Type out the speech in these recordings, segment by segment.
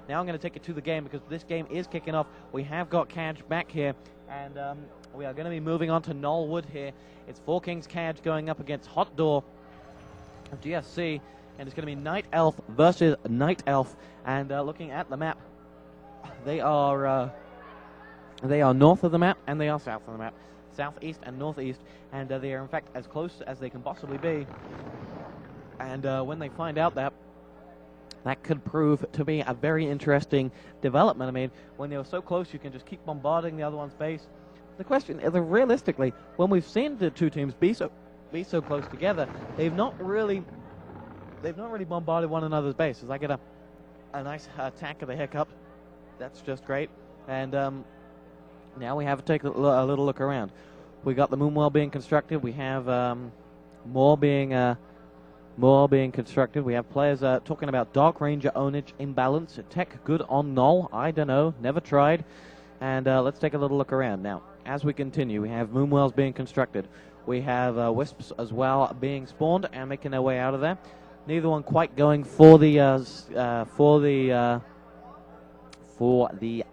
Now I'm going to take it to the game because this game is kicking off. We have got Cadge back here, and we are going to be moving on to Knollwood here. It's Four Kings Cadge going up against HoTdaw of GSC, and it's going to be Night Elf versus Night Elf. And looking at the map, they are north of the map and they are south of the map, southeast and northeast, and they are in fact as close as they can possibly be. And when they find out that could prove to be a very interesting development. I mean, when you're so close, you can just keep bombarding the other one's base. The question is, realistically, when we've seen the two teams be so close together, they've not really bombarded one another's bases. I get a nice attack of the hiccup. That's just great. And now we have to take a little look around. We got the Moonwell being constructed. We have more being constructed. We have players talking about Dark Ranger ownage imbalance. Tech good on Null. I don't know. Never tried. And let's take a little look around. Now, as we continue, we have Moonwells being constructed. We have Wisps as well being spawned and making their way out of there. Neither one quite going for the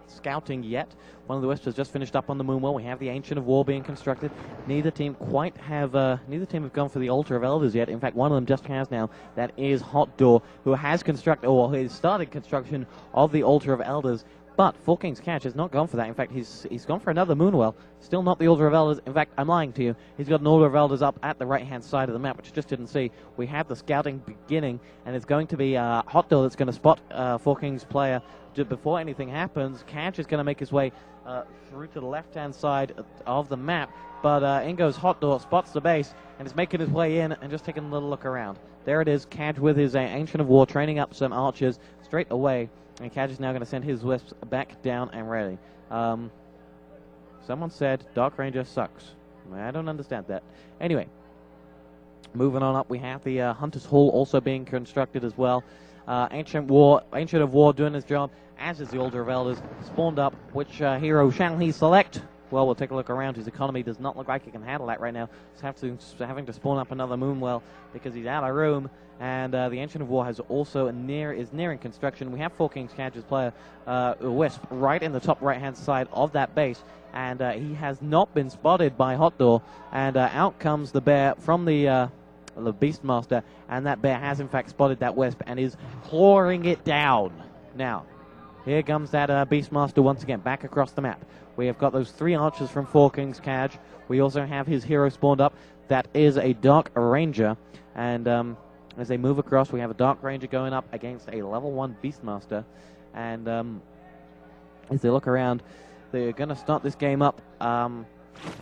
scouting yet. One of the Wisps has just finished up on the Moonwell. We have the Ancient of War being constructed. Neither team have gone for the Altar of Elders yet. In fact, one of them just has now. That is HoTdaw, who has constructed, or who has started construction of the Altar of Elders. But Four Kings Cadge has not gone for that. In fact, he's gone for another Moonwell. Still not the Altar of Elders. In fact, I'm lying to you. He's got an Altar of Elders up at the right-hand side of the map, which you just didn't see. We have the scouting beginning, and it's going to be HoTdaw that's going to spot Four Kings player before anything happens. Cadge is going to make his way through to the left-hand side of the map, but in goes HoTdaw, spots the base, and is making his way in and just taking a little look around. There it is, Cadge with his Ancient of War, training up some archers straight away. And Cadge is now going to send his Wisps back down and ready. Someone said Dark Ranger sucks. I don't understand that. Anyway, moving on up, we have the Hunter's Hall also being constructed as well. Ancient of War doing his job, as is the Altar of Elders. Spawned up. Which hero shall he select? Well, we'll take a look around. His economy does not look like he can handle that right now. He's having to spawn up another Moonwell because he's out of room. And the Ancient of War is nearing construction. We have Four Kings Cadge's player, Wisp, right in the top right-hand side of that base. And he has not been spotted by HoTdaw. And out comes the bear from the Beastmaster. And that bear has, in fact, spotted that Wisp and is clawing it down. Now, here comes that Beastmaster once again, back across the map. We have got those three archers from Four Kings Cadge. We also have his hero spawned up. That is a Dark Ranger. And as they move across, we have a Dark Ranger going up against a level 1 Beastmaster. And as they look around, they're going to start this game up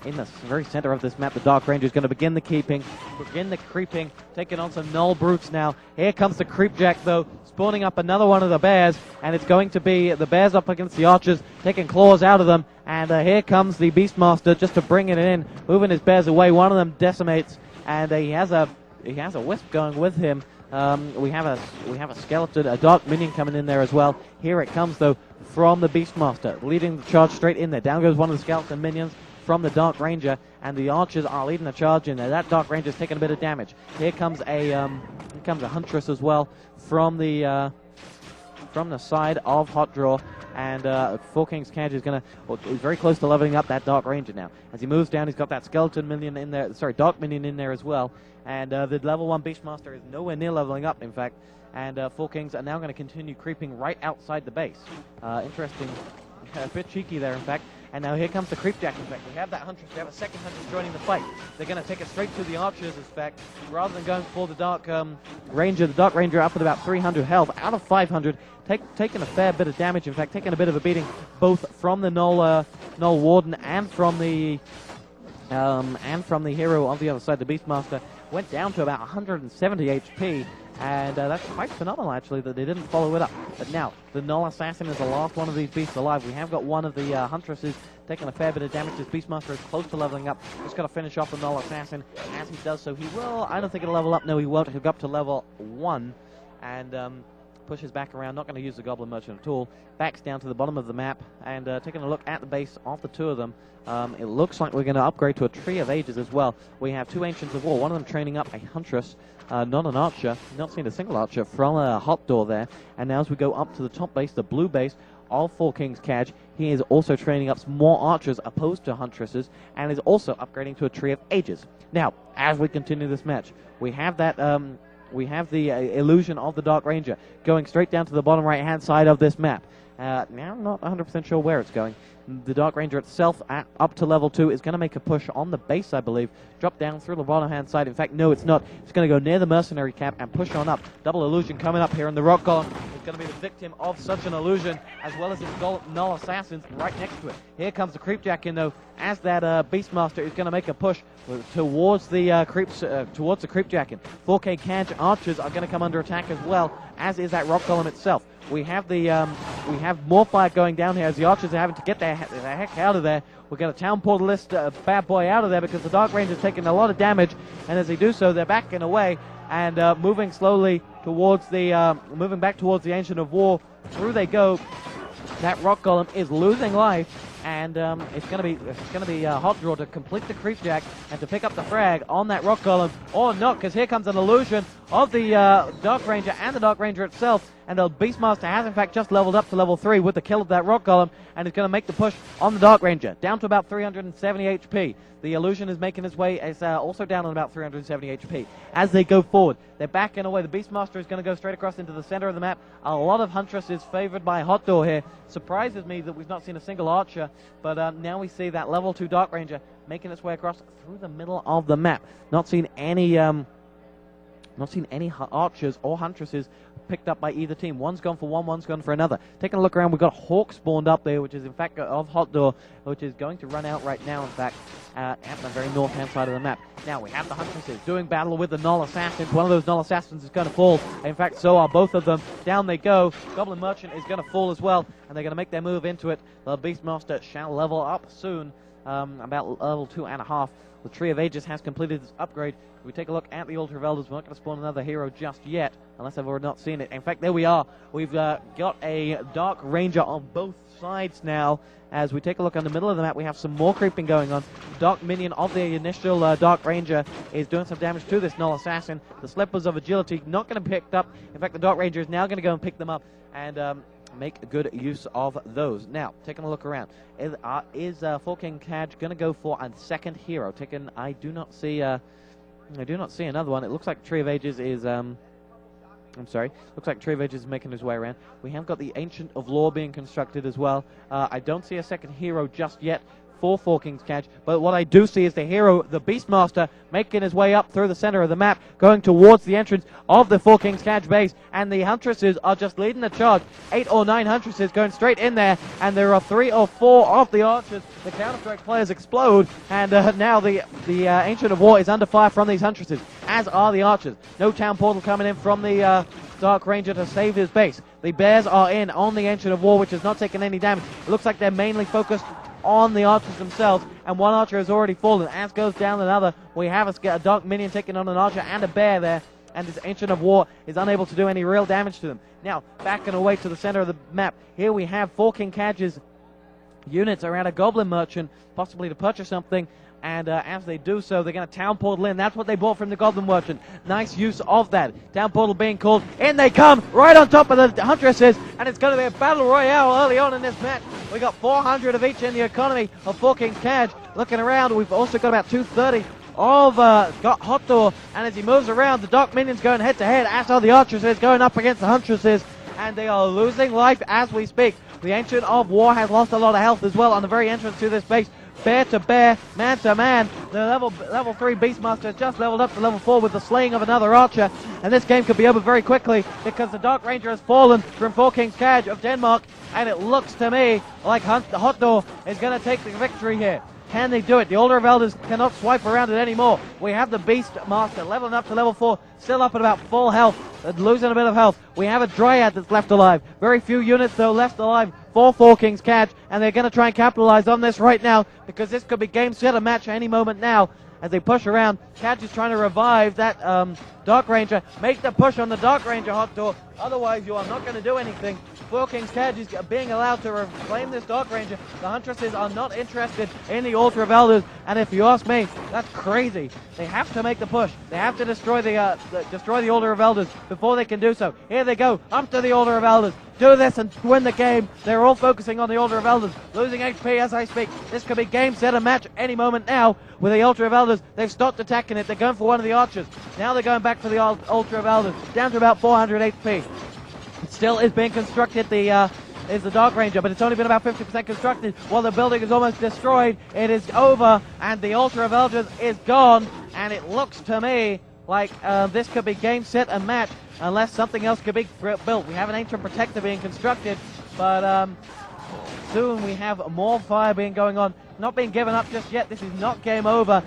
in the very center of this map. The Dark Ranger is going to begin the creeping, taking on some Null Brutes now. Here comes the Creepjack, though, spawning up another one of the bears, and it's going to be the bears up against the archers, taking claws out of them, and here comes the Beastmaster just to bring it in, moving his bears away. One of them decimates, and he has a Wisp going with him. We have a skeleton, a Dark Minion coming in there as well. Here it comes, though, from the Beastmaster, leading the charge straight in there. Down goes one of the skeleton minions from the Dark Ranger, and the archers are leading the charge in there. That Dark Ranger's taking a bit of damage. Here comes a Huntress as well from the side of HoTdaw, and Four Kings Cadge is very close to leveling up that Dark Ranger now. As he moves down, he's got that skeleton minion in there, Dark Minion in there as well, and the level 1 Beastmaster is nowhere near leveling up, in fact, and Four Kings are now going to continue creeping right outside the base. Interesting, a bit cheeky there, in fact. And now here comes the Creepjack, in fact. We have that Huntress. We have a second Huntress joining the fight. They're going to take it straight to the archers, in fact, rather than going for the Dark Ranger. The Dark Ranger up with about 300 health, out of 500, taking a fair bit of damage, in fact, taking a bit of a beating, both from the Null Warden and from the hero on the other side, the Beastmaster. Went down to about 170 HP. And that's quite phenomenal, actually, that they didn't follow it up. But now, the Null Assassin is the last one of these beasts alive. We have got one of the Huntresses taking a fair bit of damage. This Beastmaster is close to leveling up. Just got to finish off the Null Assassin. As he does so, he will. I don't think he'll level up. No, he won't. He'll go up to level 1. And pushes back around, not going to use the Goblin Merchant at all, backs down to the bottom of the map, and taking a look at the base of the two of them, it looks like we're going to upgrade to a Tree of Ages as well. We have two Ancients of War, one of them training up a Huntress, not an Archer, not seen a single Archer from *HoTdaw there, and now as we go up to the top base, the blue base of Four Kings Cadge, he is also training up some more Archers opposed to Huntresses, and is also upgrading to a Tree of Ages. Now, as we continue this match, we have that, we have the illusion of the Dark Ranger going straight down to the bottom right-hand side of this map. Now, I'm not 100% sure where it's going. The Dark Ranger itself, up to level 2, is going to make a push on the base, I believe. Drop down through the bottom-hand side. In fact, no, it's not. It's going to go near the Mercenary Cap and push on up. Double Illusion coming up here, and the Rock Golem is going to be the victim of such an illusion, as well as his Null Assassins right next to it. Here comes the Creepjack in, though, as that Beastmaster is going to make a push towards the Creepjack in. 4K Cadge Archers are going to come under attack as well, as is that Rock Golem itself. We have more fire going down here as the Archers are having to get the heck out of there. We've got a Town Portalist bad boy out of there because the Dark Ranger's taking a lot of damage, and as they do so, they're backing away and moving slowly towards the moving back towards the Ancient of War. Through they go. That Rock Golem is losing life, and it's going to be Hot Draw to complete the Creepjack and to pick up the frag on that Rock Golem, or not, because here comes an illusion of the Dark Ranger and the Dark Ranger itself, and the Beastmaster has in fact just leveled up to level 3 with the kill of that Rock Golem, and is going to make the push on the Dark Ranger, down to about 370 HP. The illusion is making its way, it's also down on about 370 HP. As they go forward, they're backing away. The Beastmaster is going to go straight across into the center of the map. A lot of Huntress is favored by *HoTdaw here. Surprises me that we've not seen a single Archer, but now we see that level 2 Dark Ranger making its way across through the middle of the map. Not seen any Archers or Huntresses picked up by either team. One's gone for one, one's gone for another. Taking a look around, we've got Hawk spawned up there, which is in fact of *HoTdaw, which is going to run out right now, in fact, at the very north-hand side of the map. Now we have the Huntresses doing battle with the Null Assassins. One of those Null Assassins is going to fall. In fact, so are both of them. Down they go. Goblin Merchant is going to fall as well, and they're going to make their move into it. The Beastmaster shall level up soon, about level 2.5. The Tree of Ages has completed its upgrade. If we take a look at the Altar of Elders, we're not going to spawn another hero just yet, unless I've already not seen it. In fact, there we are. We've got a Dark Ranger on both sides now. As we take a look on the middle of the map, we have some more creeping going on. Dark Minion of the initial Dark Ranger is doing some damage to this Null Assassin. The Slippers of Agility not going to be picked up. In fact, the Dark Ranger is now going to go and pick them up and make good use of those. Now, taking a look around, is Four King Cadge going to go for a second hero? I do not see another one. It looks like Tree of Ages is looks like Tree of Ages is making his way around. We have got the Ancient of Law being constructed as well. I don't see a second hero just yet for Four Kings Cadge, but what I do see is the hero, the Beastmaster, making his way up through the center of the map, going towards the entrance of the Four Kings Cadge base, and the Huntresses are just leading the charge. 8 or 9 Huntresses going straight in there, and there are 3 or 4 of the Archers. The Counter-Strike players explode, and now the Ancient of War is under fire from these Huntresses, as are the Archers. No Town Portal coming in from the Dark Ranger to save his base. The Bears are in on the Ancient of War, which has not taken any damage. It looks like they're mainly focused on the Archers themselves, and one Archer has already fallen. As goes down another, we have a Dark Minion taking on an Archer and a Bear there, and this Ancient of War is unable to do any real damage to them. Now, backing away to the center of the map, here we have Four King Cadge's units around a Goblin Merchant, possibly to purchase something, and as they do so, they're going to Town Portal in. That's what they bought from the Goblin Merchant. Nice use of that. Town Portal being called. In they come, right on top of the Huntresses, and it's going to be a battle royale early on in this match. We got 400 of each in the economy of Four Kings Cadge. Looking around, we've also got about 230 of got *HoTdaw, and as he moves around, the Dark Minion's going head-to-head, as are the Archers going up against the Huntresses, and they are losing life as we speak. The Ancient of War has lost a lot of health as well on the very entrance to this base. Bear to bear, man to man. The level 3 Beastmaster has just leveled up to level 4 with the slaying of another Archer, and this game could be over very quickly because the Dark Ranger has fallen from Four Kings Cadge of Denmark, and it looks to me like *HoTdaw is going to take the victory here. Can they do it? The Altar of Elders cannot swipe around it anymore. We have the Beastmaster leveling up to level 4, still up at about full health, losing a bit of health. We have a Dryad that's left alive. Very few units, though, left alive for Four Kings Cadge, and they're going to try and capitalize on this right now because this could be game, set, and match any moment now. as they push around. Cadge is trying to revive that Dark Ranger. Make the push on the Dark Ranger, HoTdaw. Otherwise, you are not going to do anything. Four Kings Cadge is being allowed to reclaim this Dark Ranger. The Huntresses are not interested in the Altar of Elders, and if you ask me, that's crazy. They have to make the push. They have to destroy the Altar of Elders before they can do so. Here they go, up to the Altar of Elders. Do this and win the game. They're all focusing on the Altar of Elders, losing HP as I speak. This could be game, set, and match any moment now with the Altar of Elders. They've stopped attacking it. They're going for one of the archers. Now they're going back for the Altar of Elders, down to about 400 HP. It still is being constructed, is the Dark Ranger, but it's only been about 50% constructed. While the building is almost destroyed, it is over, and the Altar of Elders is gone, and it looks to me like this could be game, set, and match, unless something else could be built. We have an Ancient Protector being constructed, but soon we have more fire going on. Not being given up just yet. This is not game over.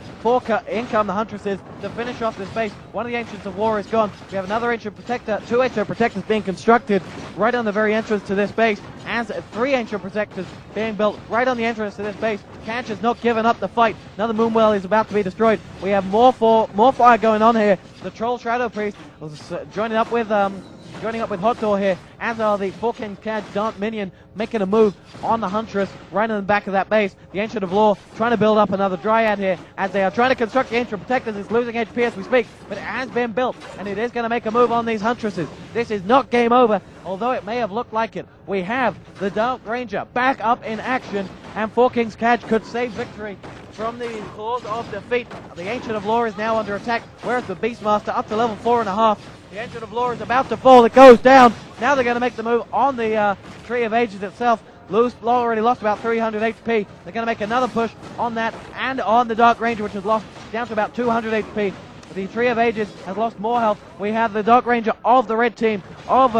In come the Huntresses to finish off this base. One of the Ancients of War is gone. We have another Ancient Protector, 2 Ancient Protectors being constructed right on the very entrance to this base, as 3 Ancient Protectors being built right on the entrance to this base. Catch has not given up the fight. Another Moonwell is about to be destroyed. We have more fire going on here. The Troll Shadow Priest was joining up with HoTdaw here, as are the 4 Kings Cadge Dart Minion, making a move on the Huntress right in the back of that base. The Ancient of Law trying to build up another Dryad here, as they are trying to construct the Ancient Protectors. It's losing HP as we speak, but it has been built, and it is going to make a move on these Huntresses. This is not game over, although it may have looked like it. We have the Dark Ranger back up in action, and 4 Kings Cadge could save victory from the claws of defeat. The Ancient of Law is now under attack. Where's the Beastmaster? Up to level 4.5. The Ancient of Law is about to fall. It goes down. Now they're going to make the move on the Tree of Ages itself. Already lost about 300 HP. They're going to make another push on that and on the Dark Ranger, which has lost down to about 200 HP. The Tree of Ages has lost more health. We have the Dark Ranger of the red team of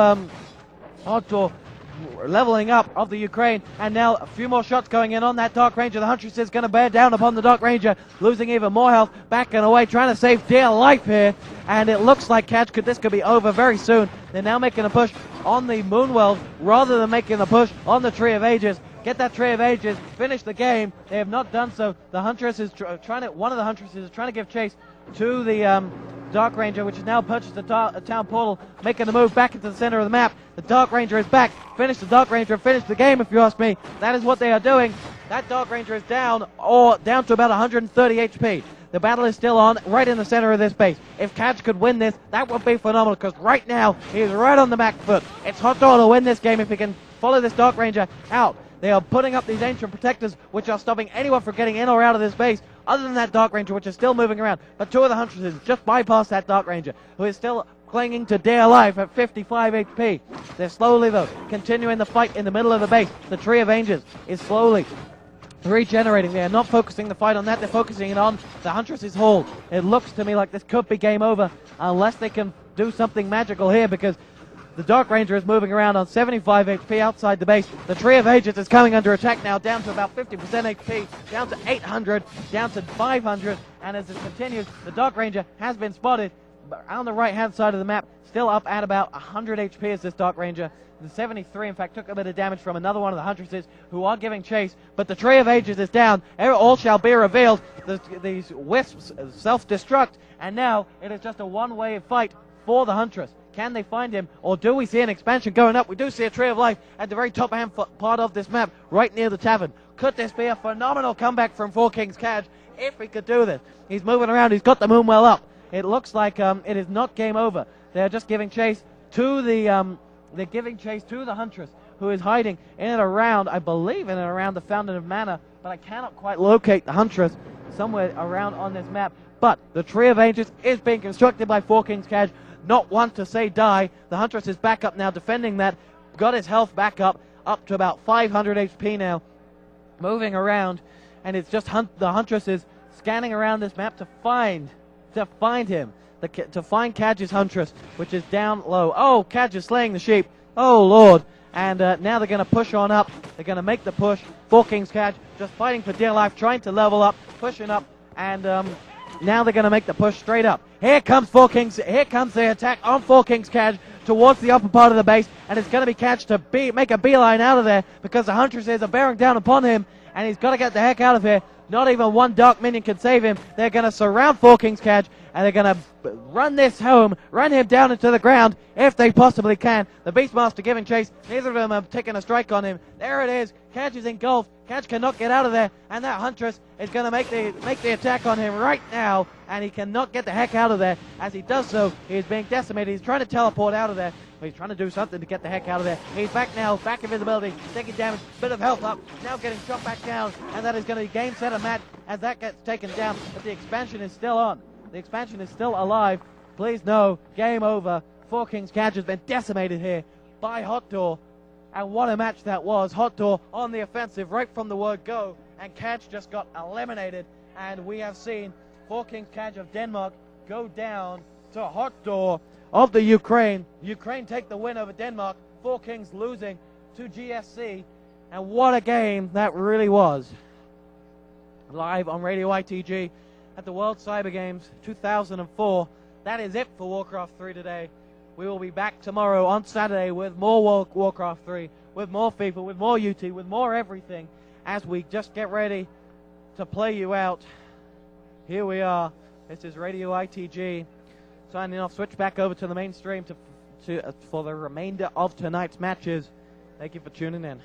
HoTdaw leveling up of the Ukraine, and now a few more shots going in on that Dark Ranger. The Huntress is going to bear down upon the Dark Ranger, losing even more health, backing away, trying to save dear life here, and it looks like this could be over very soon. They're now making a push on the Moonwell rather than making a push on the Tree of Ages. Get that Tree of Ages, finish the game. They have not done so. The Huntress is one of the Huntresses is trying to give chase to the Dark Ranger, which has now purchased a town portal, making the move back into the center of the map. The Dark Ranger is back. Finish the Dark Ranger and finish the game, if you ask me. That is what they are doing. That Dark Ranger is down to about 130 HP. The battle is still on, right in the center of this base. If Cadge could win this, that would be phenomenal, because right now, he is right on the back foot. It's HoTdaw to win this game if he can follow this Dark Ranger out. They are putting up these Ancient Protectors, which are stopping anyone from getting in or out of this base, other than that Dark Ranger, which is still moving around. But 2 of the Huntresses just bypassed that Dark Ranger, who is still clinging to dear life at 55 HP. They're slowly, though, continuing the fight in the middle of the base. The Tree of Ages is slowly regenerating. They are not focusing the fight on that. They're focusing it on the Huntress's Hall. It looks to me like this could be game over, unless they can do something magical here, because the Dark Ranger is moving around on 75 HP outside the base. The Tree of Ages is coming under attack now, down to about 50% HP, down to 800, down to 500, and as it continues, the Dark Ranger has been spotted on the right-hand side of the map, still up at about 100 HP is this Dark Ranger. The 73, in fact, took a bit of damage from another one of the Huntresses, who are giving chase, but the Tree of Ages is down. All shall be revealed. These wisps self-destruct, and now it is just a one-way fight for the Huntress. Can they find him, or do we see an expansion going up? We do see a Tree of Life at the very top part of this map, right near the tavern. Could this be a phenomenal comeback from 4 Kings Cadge if he could do this? He's moving around. He's got the Moonwell up. It looks like it is not game over. They're just giving chase to the Huntress, who is hiding in and around, I believe, in and around the Fountain of Mana, but I cannot quite locate the Huntress somewhere around on this map. But the Tree of Ages is being constructed by 4 Kings Cadge. Not one to say die. The Huntress is back up now, defending that. Got his health back up to about 500 HP now. Moving around, and it's just the Huntress is scanning around this map to find him. To find Cadge's Huntress, which is down low. Oh, Cadge is slaying the sheep. Oh, Lord. And now they're going to push on up. They're going to make the push. 4 Kings Cadge just fighting for dear life, trying to level up, pushing up, and now they're going to make the push straight up. Here comes 4 Kings. Here comes the attack on 4 Kings Cadge towards the upper part of the base, and it's going to be Cadge to make a beeline out of there, because the Huntresses are bearing down upon him, and he's got to get the heck out of here. Not even one Dark Minion can save him. They're going to surround Four Kings Cadge, and they're going to run this home, run him down into the ground if they possibly can. The Beastmaster giving chase. Neither of them have taken a strike on him. There it is. Cadge is engulfed. Cadge cannot get out of there, and that Huntress is going to make the attack on him right now, and he cannot get the heck out of there. As he does so, he is being decimated. He's trying to teleport out of there. He's trying to do something to get the heck out of there. He's back now, back invisibility, taking damage, bit of health up, now getting shot back down, and that is going to be game, set, and match as that gets taken down, but the expansion is still on. The expansion is still alive. Please no, game over. Four Kings Cadge has been decimated here by /HOTDaw, and what a match that was. /HOTDaw on the offensive right from the word go, and Cadge just got eliminated, and we have seen Four Kings Cadge of Denmark go down to /HOTDaw of the Ukraine. Ukraine take the win over Denmark. Four Kings losing to GSC. And what a game that really was. Live on Radio ITG at the World Cyber Games 2004. That is it for Warcraft 3 today. We will be back tomorrow on Saturday with more Warcraft 3, with more FIFA, with more UT, with more everything, as we just get ready to play you out. Here we are. This is Radio ITG. Signing off, switch back over to the main stream for the remainder of tonight's matches. Thank you for tuning in.